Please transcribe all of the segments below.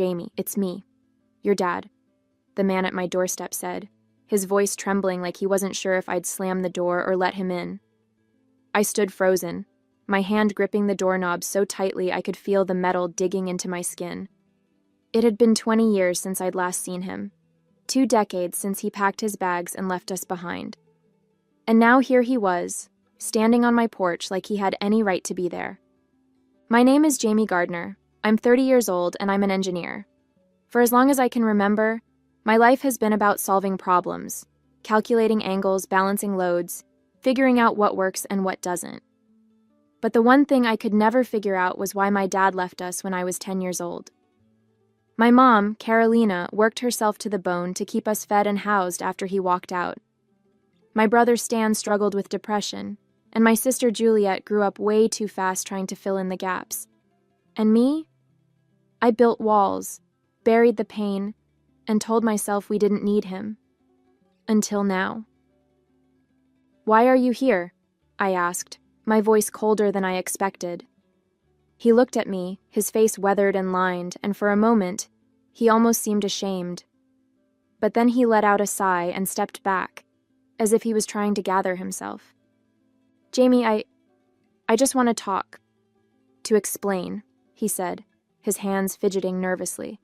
Jamie, it's me. Your dad," the man at my doorstep said, his voice trembling like he wasn't sure if I'd slam the door or let him in. I stood frozen, my hand gripping the doorknob so tightly I could feel the metal digging into my skin. It had been 20 years since I'd last seen him, 2 decades since he packed his bags and left us behind. And now here he was, standing on my porch like he had any right to be there. "My name is Jamie Gardner. I'm 30 years old and I'm an engineer. For as long as I can remember, my life has been about solving problems, calculating angles, balancing loads, figuring out what works and what doesn't. But the one thing I could never figure out was why my dad left us when I was 10 years old. My mom, Carolina, worked herself to the bone to keep us fed and housed after he walked out. My brother Stan struggled with depression, and my sister Juliet grew up way too fast trying to fill in the gaps. And me? I built walls, buried the pain, and told myself we didn't need him. Until now." "Why are you here?" I asked, my voice colder than I expected. He looked at me, his face weathered and lined, and for a moment, he almost seemed ashamed. But then he let out a sigh and stepped back, as if he was trying to gather himself. "Jamie, I just want to talk. To explain," he said, his hands fidgeting nervously.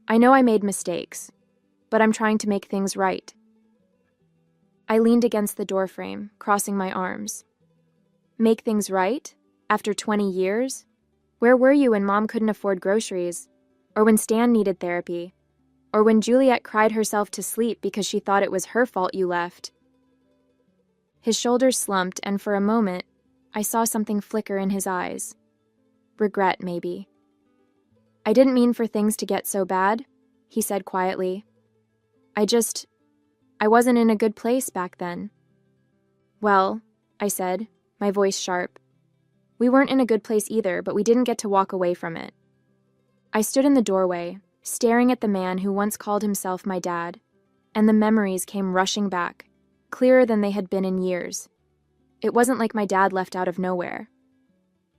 "I know I made mistakes, but I'm trying to make things right." I leaned against the doorframe, crossing my arms. "Make things right? After 20 years? Where were you when Mom couldn't afford groceries? Or when Stan needed therapy? Or when Juliet cried herself to sleep because she thought it was her fault you left?" His shoulders slumped, and for a moment, I saw something flicker in his eyes. Regret, maybe. "I didn't mean for things to get so bad," he said quietly. I wasn't in a good place back then." "Well," I said, my voice sharp, "we weren't in a good place either, but we didn't get to walk away from it." I stood in the doorway, staring at the man who once called himself my dad, and the memories came rushing back, clearer than they had been in years. It wasn't like my dad left out of nowhere.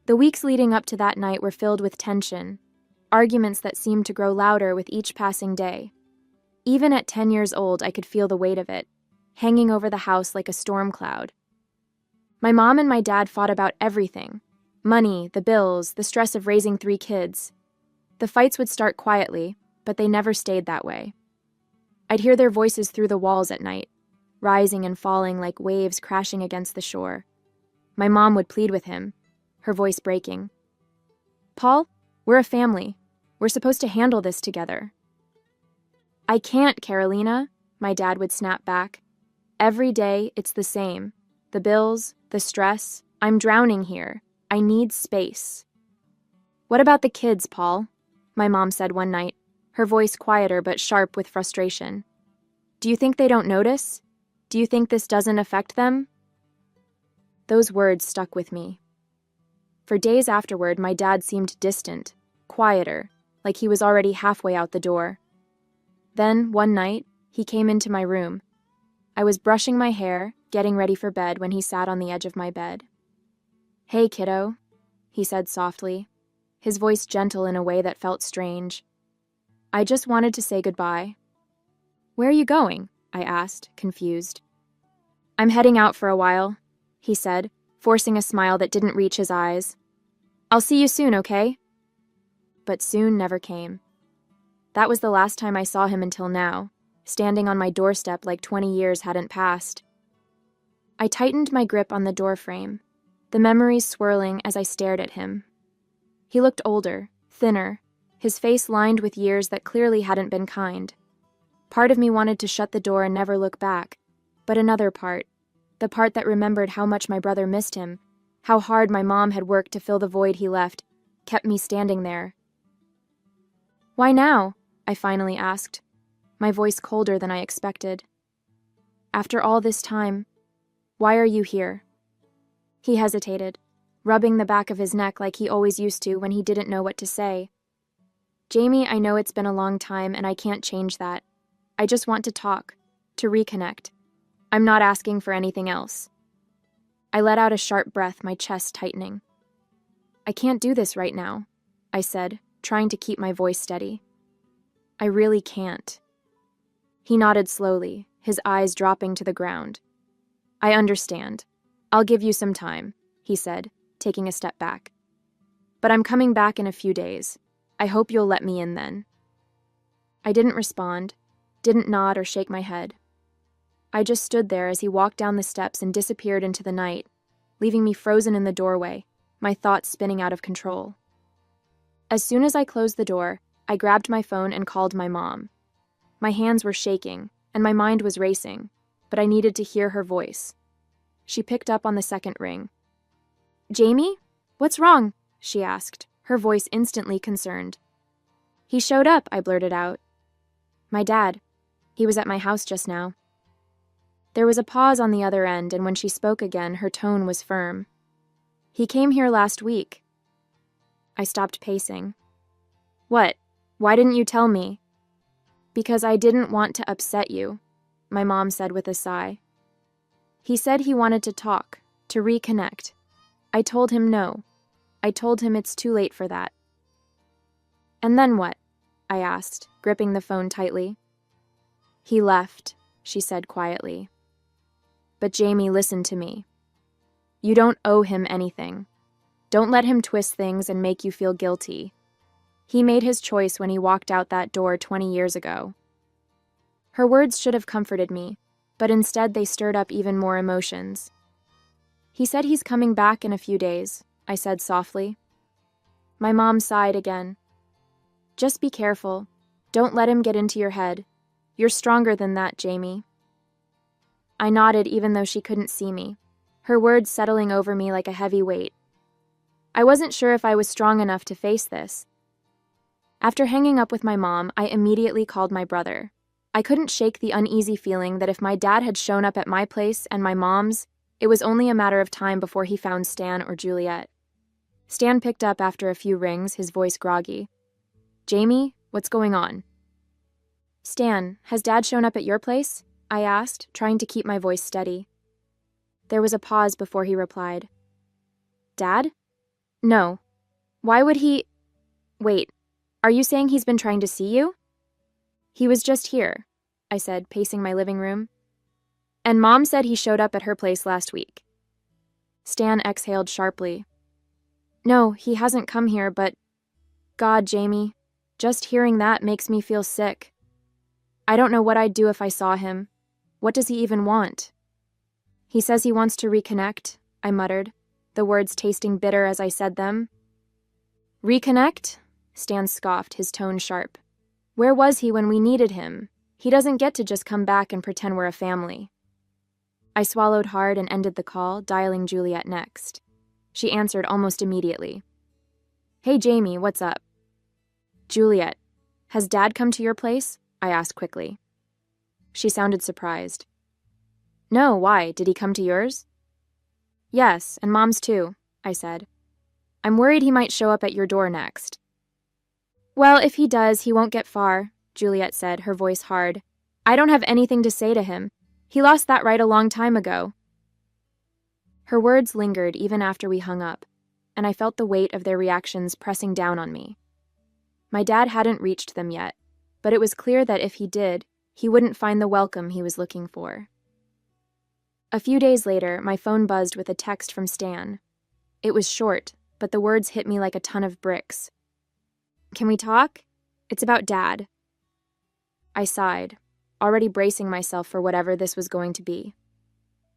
The weeks leading up to that night were filled with tension, arguments that seemed to grow louder with each passing day. Even at 10 years old, I could feel the weight of it, hanging over the house like a storm cloud. My mom and my dad fought about everything: money, the bills, the stress of raising 3 kids. The fights would start quietly, but they never stayed that way. I'd hear their voices through the walls at night, rising and falling like waves crashing against the shore. My mom would plead with him, her voice breaking. "Paul, we're a family. We're supposed to handle this together." "I can't, Carolina," my dad would snap back. "Every day, it's the same. The bills, the stress. I'm drowning here. I need space." "What about the kids, Paul?" my mom said one night, her voice quieter but sharp with frustration. "Do you think they don't notice? Do you think this doesn't affect them?" Those words stuck with me. For days afterward, my dad seemed distant, quieter, like he was already halfway out the door. Then, one night, he came into my room. I was brushing my hair, getting ready for bed when he sat on the edge of my bed. "Hey, kiddo," he said softly, his voice gentle in a way that felt strange. "I just wanted to say goodbye." "Where are you going?" I asked, confused. "I'm heading out for a while," he said, forcing a smile that didn't reach his eyes. "I'll see you soon, okay?" But soon never came. That was the last time I saw him until now, standing on my doorstep like 20 years hadn't passed. I tightened my grip on the doorframe, the memories swirling as I stared at him. He looked older, thinner, his face lined with years that clearly hadn't been kind. Part of me wanted to shut the door and never look back, but another part, the part that remembered how much my brother missed him, how hard my mom had worked to fill the void he left, kept me standing there. "Why now?" I finally asked, my voice colder than I expected. "After all this time, why are you here?" He hesitated, rubbing the back of his neck like he always used to when he didn't know what to say. "Jamie, I know it's been a long time and I can't change that. I just want to talk, to reconnect. I'm not asking for anything else." I let out a sharp breath, my chest tightening. "I can't do this right now," I said, trying to keep my voice steady. I really can't. He nodded slowly, his eyes dropping to the ground. I understand. I'll give you some time, he said, taking a step back. But I'm coming back in a few days. I hope you'll let me in then. I didn't respond, didn't nod or shake my head. I just stood there as he walked down the steps and disappeared into the night, leaving me frozen in the doorway, my thoughts spinning out of control. As soon as I closed the door, I grabbed my phone and called my mom. My hands were shaking, and my mind was racing, but I needed to hear her voice. She picked up on the second ring. "Jamie? What's wrong?" she asked, her voice instantly concerned. "He showed up," I blurted out. "My dad. He was at my house just now." There was a pause on the other end, and when she spoke again, her tone was firm. "He came here last week." I stopped pacing. "What? Why didn't you tell me?" "Because I didn't want to upset you," my mom said with a sigh. "He said he wanted to talk, to reconnect. I told him no. I told him it's too late for that." "And then what?" I asked, gripping the phone tightly. "He left," she said quietly. "But Jamie, listen to me. You don't owe him anything. Don't let him twist things and make you feel guilty. He made his choice when he walked out that door 20 years ago." Her words should have comforted me, but instead they stirred up even more emotions. "He said he's coming back in a few days," I said softly. My mom sighed again. "Just be careful. Don't let him get into your head. You're stronger than that, Jamie." I nodded even though she couldn't see me, her words settling over me like a heavy weight. I wasn't sure if I was strong enough to face this. After hanging up with my mom, I immediately called my brother. I couldn't shake the uneasy feeling that if my dad had shown up at my place and my mom's, it was only a matter of time before he found Stan or Juliet. Stan picked up after a few rings, his voice groggy. "Jamie, what's going on?" "Stan, has Dad shown up at your place?" I asked, trying to keep my voice steady. There was a pause before he replied. "Dad? No. Why would he... Wait, are you saying he's been trying to see you?" "He was just here," I said, pacing my living room. "And Mom said he showed up at her place last week." Stan exhaled sharply. "No, he hasn't come here, but... God, Jamie, just hearing that makes me feel sick. I don't know what I'd do if I saw him. What does he even want?" "He says he wants to reconnect," I muttered, the words tasting bitter as I said them. "Reconnect?" Stan scoffed, his tone sharp. "Where was he when we needed him? He doesn't get to just come back and pretend we're a family." I swallowed hard and ended the call, dialing Juliet next. She answered almost immediately. "Hey, Jamie, what's up?" "Juliet, has Dad come to your place?" I asked quickly. She sounded surprised. "No, why? Did he come to yours?" "Yes, and Mom's too," I said. "I'm worried he might show up at your door next." "Well, if he does, he won't get far," Juliet said, her voice hard. "I don't have anything to say to him. He lost that right a long time ago." Her words lingered even after we hung up, and I felt the weight of their reactions pressing down on me. My dad hadn't reached them yet, but it was clear that if he did, he wouldn't find the welcome he was looking for. A few days later, my phone buzzed with a text from Stan. It was short, but the words hit me like a ton of bricks. "Can we talk? It's about Dad." I sighed, already bracing myself for whatever this was going to be.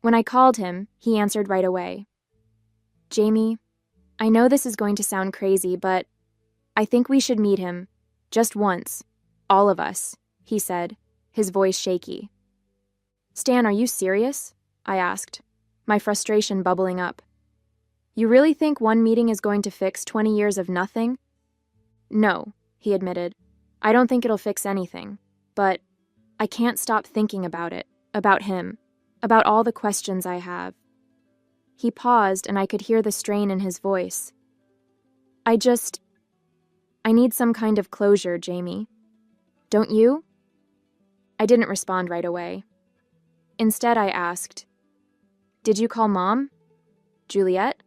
When I called him, he answered right away. "Jamie, I know this is going to sound crazy, but I think we should meet him. Just once. All of us," he said, his voice shaky. "Stan, are you serious?" I asked, my frustration bubbling up. "You really think one meeting is going to fix 20 years of nothing?" "No," he admitted. "I don't think it'll fix anything. But I can't stop thinking about it, about him, about all the questions I have." He paused, and I could hear the strain in his voice. I need some kind of closure, Jamie. Don't you?" I didn't respond right away. Instead, I asked, "Did you call Mom? Juliet?"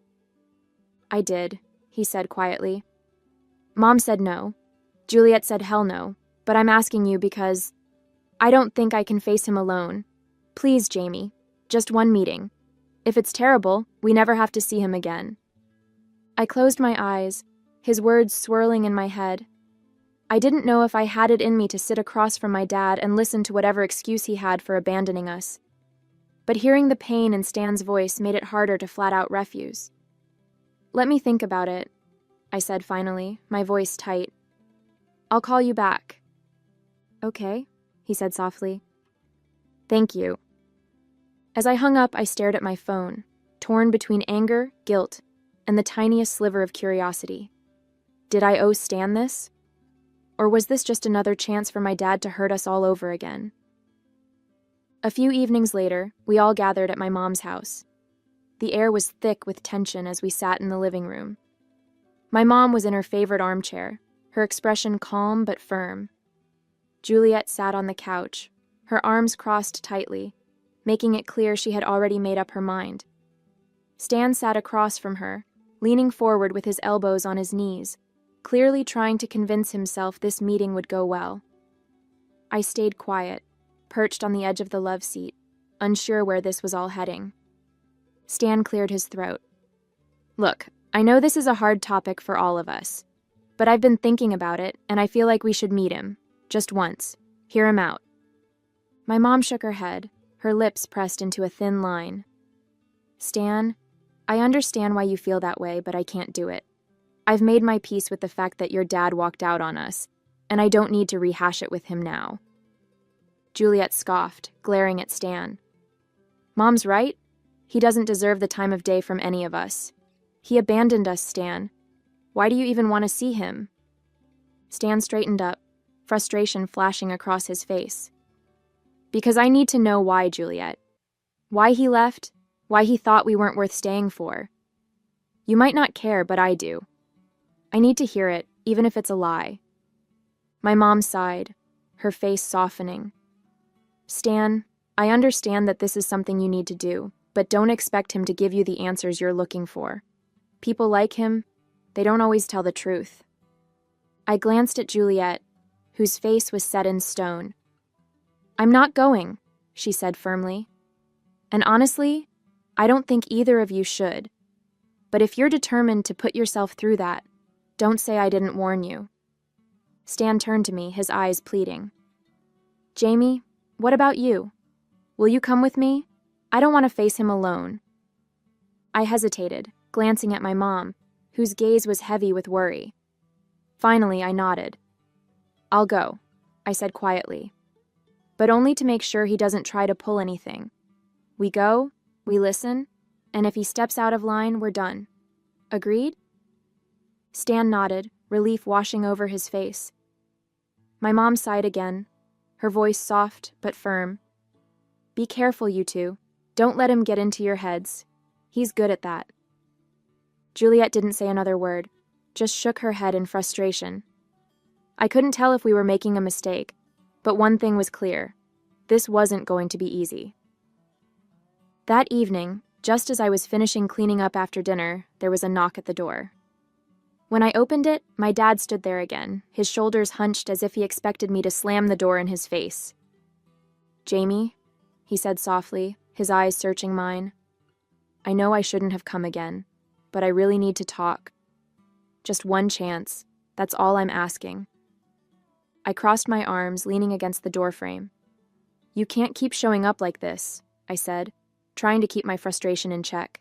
"I did," he said quietly. "Mom said no. Juliet said hell no, but I'm asking you because I don't think I can face him alone. Please, Jamie, just one meeting. If it's terrible, we never have to see him again. I closed my eyes, his words swirling in my head. I didn't know if I had it in me to sit across from my dad and listen to whatever excuse he had for abandoning us. But hearing the pain in Stan's voice made it harder to flat out refuse. Let me think about it, I said finally, my voice tight. I'll call you back. Okay, he said softly. Thank you. As I hung up, I stared at my phone, torn between anger, guilt, and the tiniest sliver of curiosity. Did I owe Stan this? Or was this just another chance for my dad to hurt us all over again? A few evenings later, we all gathered at my mom's house. The air was thick with tension as we sat in the living room. My mom was in her favorite armchair, her expression calm but firm. Juliet sat on the couch, her arms crossed tightly, making it clear she had already made up her mind. Stan sat across from her, leaning forward with his elbows on his knees, clearly trying to convince himself this meeting would go well. I stayed quiet, perched on the edge of the love seat, unsure where this was all heading. Stan cleared his throat. Look, I know this is a hard topic for all of us, but I've been thinking about it, and I feel like we should meet him, just once, hear him out. My mom shook her head, her lips pressed into a thin line. Stan, I understand why you feel that way, but I can't do it. I've made my peace with the fact that your dad walked out on us, and I don't need to rehash it with him now. Juliet scoffed, glaring at Stan. Mom's right. He doesn't deserve the time of day from any of us. He abandoned us, Stan. Why do you even want to see him? Stan straightened up, frustration flashing across his face. Because I need to know why, Juliet. Why he left, why he thought we weren't worth staying for. You might not care, but I do. I need to hear it, even if it's a lie. My mom sighed, her face softening. Stan, I understand that this is something you need to do, but don't expect him to give you the answers you're looking for. People like him, they don't always tell the truth. I glanced at Juliet, whose face was set in stone. I'm not going, she said firmly. And honestly, I don't think either of you should. But if you're determined to put yourself through that, don't say I didn't warn you. Stan turned to me, his eyes pleading. Jamie, what about you? Will you come with me? I don't want to face him alone. I hesitated, glancing at my mom, whose gaze was heavy with worry. Finally, I nodded. I'll go, I said quietly. But only to make sure he doesn't try to pull anything. We go, we listen, and if he steps out of line, we're done. Agreed? Stan nodded, relief washing over his face. My mom sighed again, her voice soft but firm. Be careful, you two. Don't let him get into your heads. He's good at that. Juliet didn't say another word, just shook her head in frustration. I couldn't tell if we were making a mistake, but one thing was clear. This wasn't going to be easy. That evening, just as I was finishing cleaning up after dinner, there was a knock at the door. When I opened it, my dad stood there again, his shoulders hunched as if he expected me to slam the door in his face. Jamie, he said softly, his eyes searching mine. I know I shouldn't have come again, but I really need to talk. Just one chance, that's all I'm asking. I crossed my arms, leaning against the doorframe. You can't keep showing up like this, I said, trying to keep my frustration in check.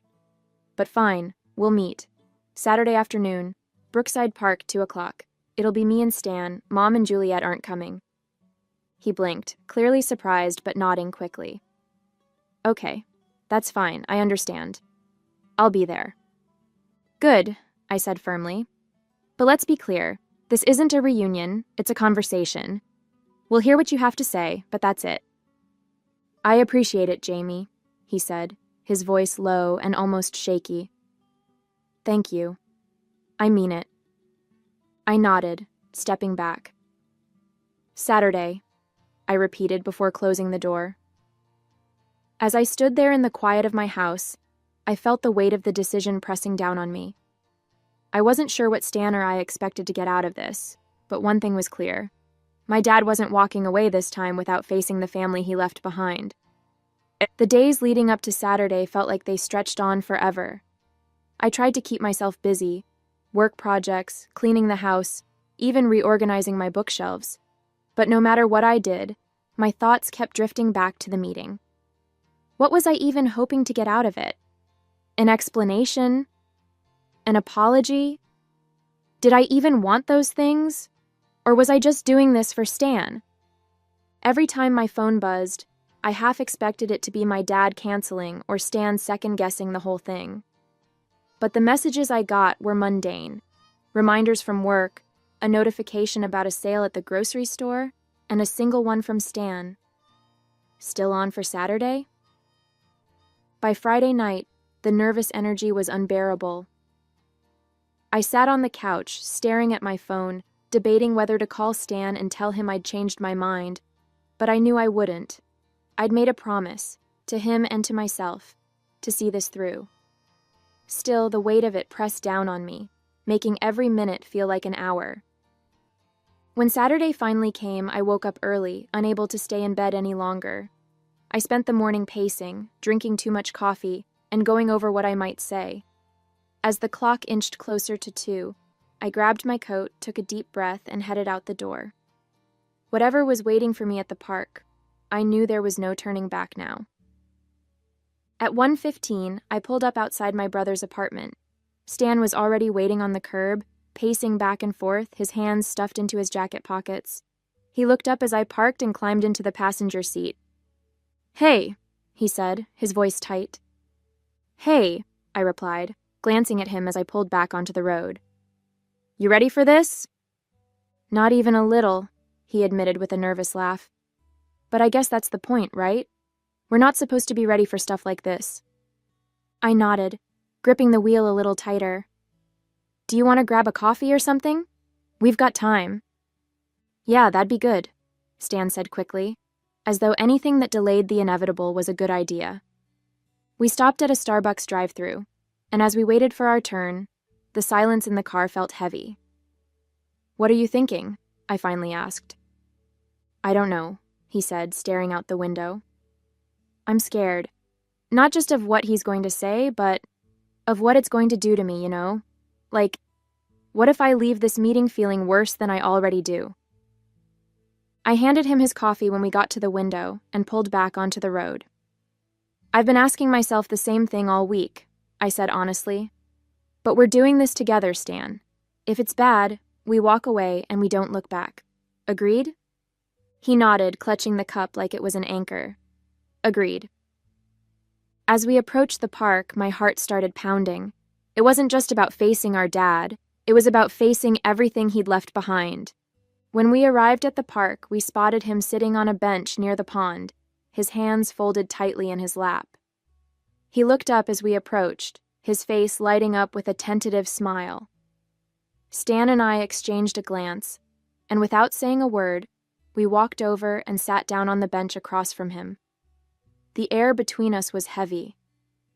But fine, we'll meet. Saturday afternoon, Brookside Park, 2 o'clock. It'll be me and Stan. Mom and Juliet aren't coming. He blinked, clearly surprised but nodding quickly. Okay, that's fine, I understand. I'll be there. Good, I said firmly. But let's be clear, this isn't a reunion, it's a conversation. We'll hear what you have to say, but that's it. I appreciate it, Jamie, he said, his voice low and almost shaky. Thank you. I mean it. I nodded, stepping back. Saturday, I repeated before closing the door. As I stood there in the quiet of my house, I felt the weight of the decision pressing down on me. I wasn't sure what Stan or I expected to get out of this, but one thing was clear. My dad wasn't walking away this time without facing the family he left behind. The days leading up to Saturday felt like they stretched on forever. I tried to keep myself busy, work projects, cleaning the house, even reorganizing my bookshelves. But no matter what I did, my thoughts kept drifting back to the meeting. What was I even hoping to get out of it? An explanation? An apology? Did I even want those things? Or was I just doing this for Stan? Every time my phone buzzed, I half expected it to be my dad canceling or Stan second-guessing the whole thing. But the messages I got were mundane. Reminders from work, a notification about a sale at the grocery store, and a single one from Stan. Still on for Saturday? By Friday night, the nervous energy was unbearable. I sat on the couch, staring at my phone, debating whether to call Stan and tell him I'd changed my mind, but I knew I wouldn't. I'd made a promise, to him and to myself, to see this through. Still, the weight of it pressed down on me, making every minute feel like an hour. When Saturday finally came, I woke up early, unable to stay in bed any longer. I spent the morning pacing, drinking too much coffee, and going over what I might say. As the clock inched closer to 2, I grabbed my coat, took a deep breath, and headed out the door. Whatever was waiting for me at the park, I knew there was no turning back now. At 1:15, I pulled up outside my brother's apartment. Stan was already waiting on the curb, pacing back and forth, his hands stuffed into his jacket pockets. He looked up as I parked and climbed into the passenger seat. "Hey," he said, his voice tight. "Hey," I replied, glancing at him as I pulled back onto the road. "You ready for this?" "Not even a little," he admitted with a nervous laugh. "But I guess that's the point, right? We're not supposed to be ready for stuff like this." I nodded, gripping the wheel a little tighter. "Do you want to grab a coffee or something? We've got time." "Yeah, that'd be good," Stan said quickly, as though anything that delayed the inevitable was a good idea. We stopped at a Starbucks drive-thru, and as we waited for our turn, the silence in the car felt heavy. "What are you thinking?" I finally asked. "I don't know," he said, staring out the window. "I'm scared. Not just of what he's going to say, but of what it's going to do to me, you know? Like, what if I leave this meeting feeling worse than I already do?" I handed him his coffee when we got to the window and pulled back onto the road. "I've been asking myself the same thing all week," I said honestly. "But we're doing this together, Stan. If it's bad, we walk away and we don't look back. Agreed?" He nodded, clutching the cup like it was an anchor. "Agreed." As we approached the park, my heart started pounding. It wasn't just about facing our dad. It was about facing everything he'd left behind. When we arrived at the park, we spotted him sitting on a bench near the pond, his hands folded tightly in his lap. He looked up as we approached, his face lighting up with a tentative smile. Stan and I exchanged a glance, and without saying a word, we walked over and sat down on the bench across from him. The air between us was heavy,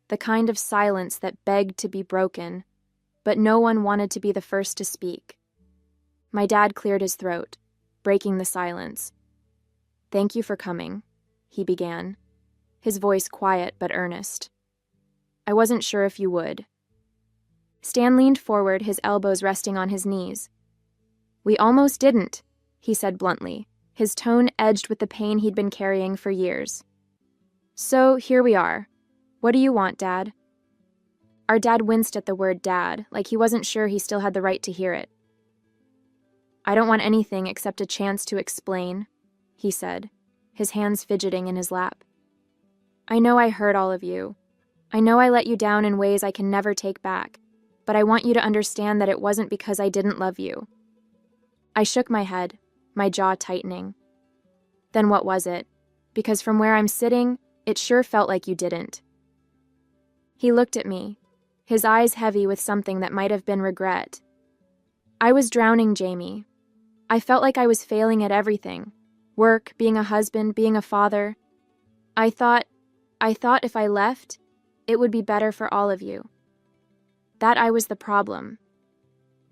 the kind of silence that begged to be broken, but no one wanted to be the first to speak. My dad cleared his throat, breaking the silence. "Thank you for coming," he began, his voice quiet but earnest. "I wasn't sure if you would." Stan leaned forward, his elbows resting on his knees. "We almost didn't," he said bluntly, his tone edged with the pain he'd been carrying for years. "So here we are. What do you want, Dad?" Our dad winced at the word dad, like he wasn't sure he still had the right to hear it. "I don't want anything except a chance to explain," he said, his hands fidgeting in his lap. "I know I hurt all of you. I know I let you down in ways I can never take back, but I want you to understand that it wasn't because I didn't love you." I shook my head, my jaw tightening. "Then what was it? Because from where I'm sitting, it sure felt like you didn't." He looked at me, his eyes heavy with something that might have been regret. "I was drowning, Jamie. I felt like I was failing at everything. Work, being a husband, being a father. I thought if I left, it would be better for all of you. That I was the problem."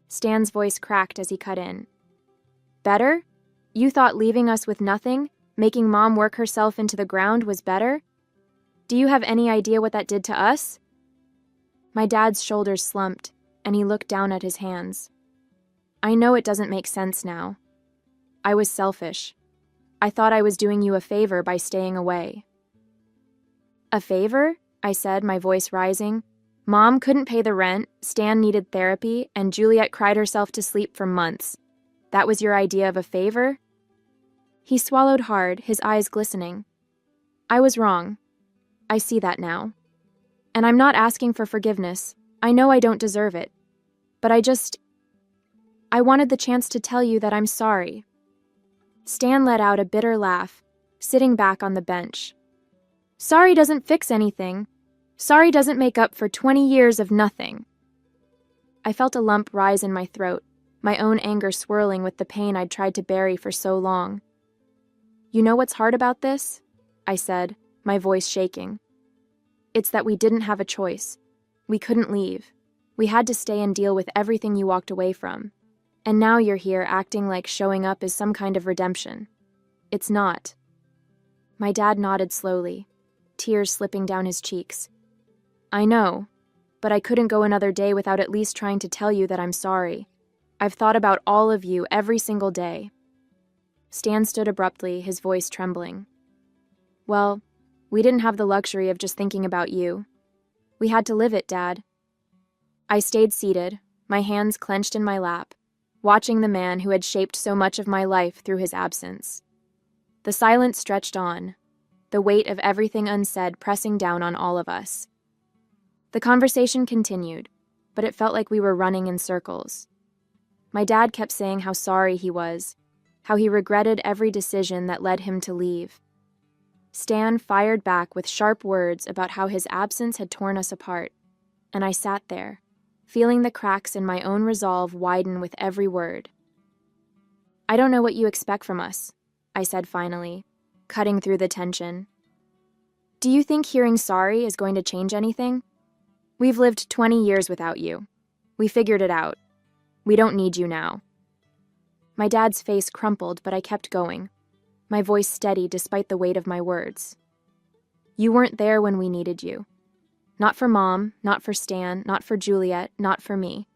Stan's voice cracked as he cut in. Better? You thought leaving us with nothing, making Mom work herself into the ground was better? Do you have any idea what that did to us?" My dad's shoulders slumped, and he looked down at his hands. "I know it doesn't make sense now. I was selfish. I thought I was doing you a favor by staying away." "A favor?" I said, my voice rising. "Mom couldn't pay the rent, Stan needed therapy, and Juliet cried herself to sleep for months. That was your idea of a favor?" He swallowed hard, his eyes glistening. "I was wrong. I see that now. And I'm not asking for forgiveness. I know I don't deserve it. But I wanted the chance to tell you that I'm sorry." Stan let out a bitter laugh, sitting back on the bench. "Sorry doesn't fix anything. Sorry doesn't make up for 20 years of nothing." I felt a lump rise in my throat, my own anger swirling with the pain I'd tried to bury for so long. "You know what's hard about this?" I said, my voice shaking. "It's that we didn't have a choice. We couldn't leave. We had to stay and deal with everything you walked away from. And now you're here acting like showing up is some kind of redemption. It's not." My dad nodded slowly, tears slipping down his cheeks. "I know, but I couldn't go another day without at least trying to tell you that I'm sorry. I've thought about all of you every single day." Stan stood abruptly, his voice trembling. "Well, we didn't have the luxury of just thinking about you. We had to live it, Dad." I stayed seated, my hands clenched in my lap, watching the man who had shaped so much of my life through his absence. The silence stretched on, the weight of everything unsaid pressing down on all of us. The conversation continued, but it felt like we were running in circles. My dad kept saying how sorry he was, how he regretted every decision that led him to leave. Stan fired back with sharp words about how his absence had torn us apart, and I sat there, feeling the cracks in my own resolve widen with every word. "I don't know what you expect from us," I said finally, cutting through the tension. "Do you think hearing sorry is going to change anything? We've lived 20 years without you. We figured it out. We don't need you now." My dad's face crumpled, but I kept going, my voice steady despite the weight of my words. "You weren't there when we needed you. Not for Mom, not for Stan, not for Juliet, not for me.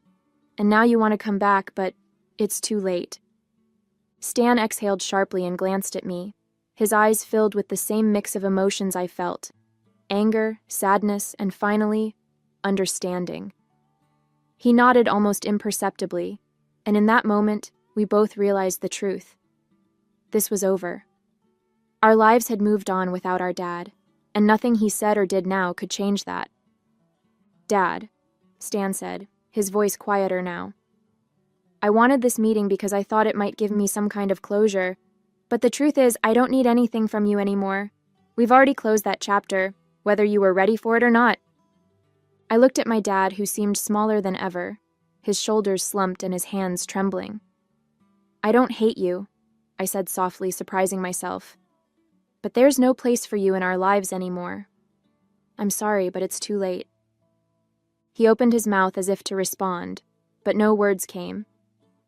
And now you want to come back, but it's too late." Stan exhaled sharply and glanced at me, his eyes filled with the same mix of emotions I felt: anger, sadness, and finally, understanding. He nodded almost imperceptibly, and in that moment, we both realized the truth. This was over. Our lives had moved on without our dad, and nothing he said or did now could change that. "Dad," Stan said, his voice quieter now. "I wanted this meeting because I thought it might give me some kind of closure, but the truth is I don't need anything from you anymore. We've already closed that chapter, whether you were ready for it or not." I looked at my dad, who seemed smaller than ever, his shoulders slumped and his hands trembling. "I don't hate you," I said softly, surprising myself. "But there's no place for you in our lives anymore. I'm sorry, but it's too late." He opened his mouth as if to respond, but no words came.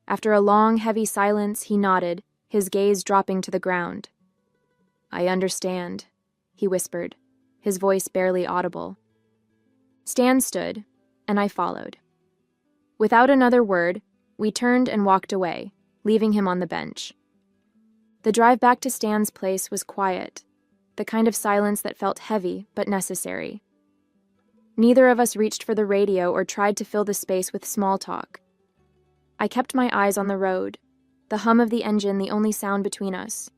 After a long, heavy silence, he nodded, his gaze dropping to the ground. "I understand," he whispered, his voice barely audible. Stan stood, and I followed. Without another word, we turned and walked away, leaving him on the bench. The drive back to Stan's place was quiet, the kind of silence that felt heavy but necessary. Neither of us reached for the radio or tried to fill the space with small talk. I kept my eyes on the road, the hum of the engine the only sound between us.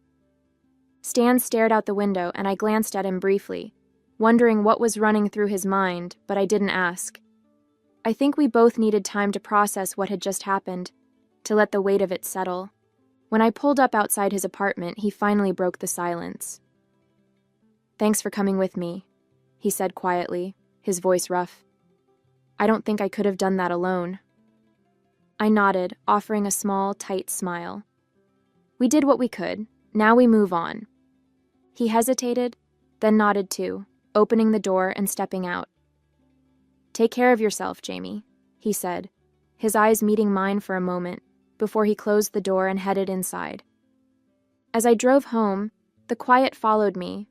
Stan stared out the window, and I glanced at him briefly, wondering what was running through his mind, but I didn't ask. I think we both needed time to process what had just happened, to let the weight of it settle. When I pulled up outside his apartment, he finally broke the silence. "Thanks for coming with me," he said quietly, his voice rough. "I don't think I could have done that alone." I nodded, offering a small, tight smile. "We did what we could. Now we move on." He hesitated, then nodded too, opening the door and stepping out. "Take care of yourself, Jamie," he said, his eyes meeting mine for a moment, before he closed the door and headed inside. As I drove home, the quiet followed me,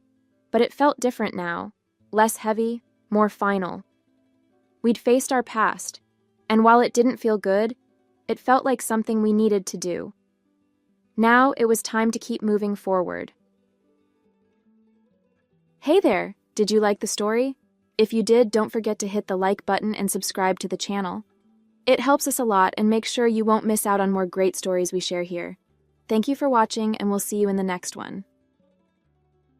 but it felt different now, less heavy, more final. We'd faced our past, and while it didn't feel good, it felt like something we needed to do. Now it was time to keep moving forward. Hey there, did you like the story? If you did, don't forget to hit the like button and subscribe to the channel. It helps us a lot and makes sure you won't miss out on more great stories we share here. Thank you for watching, and we'll see you in the next one.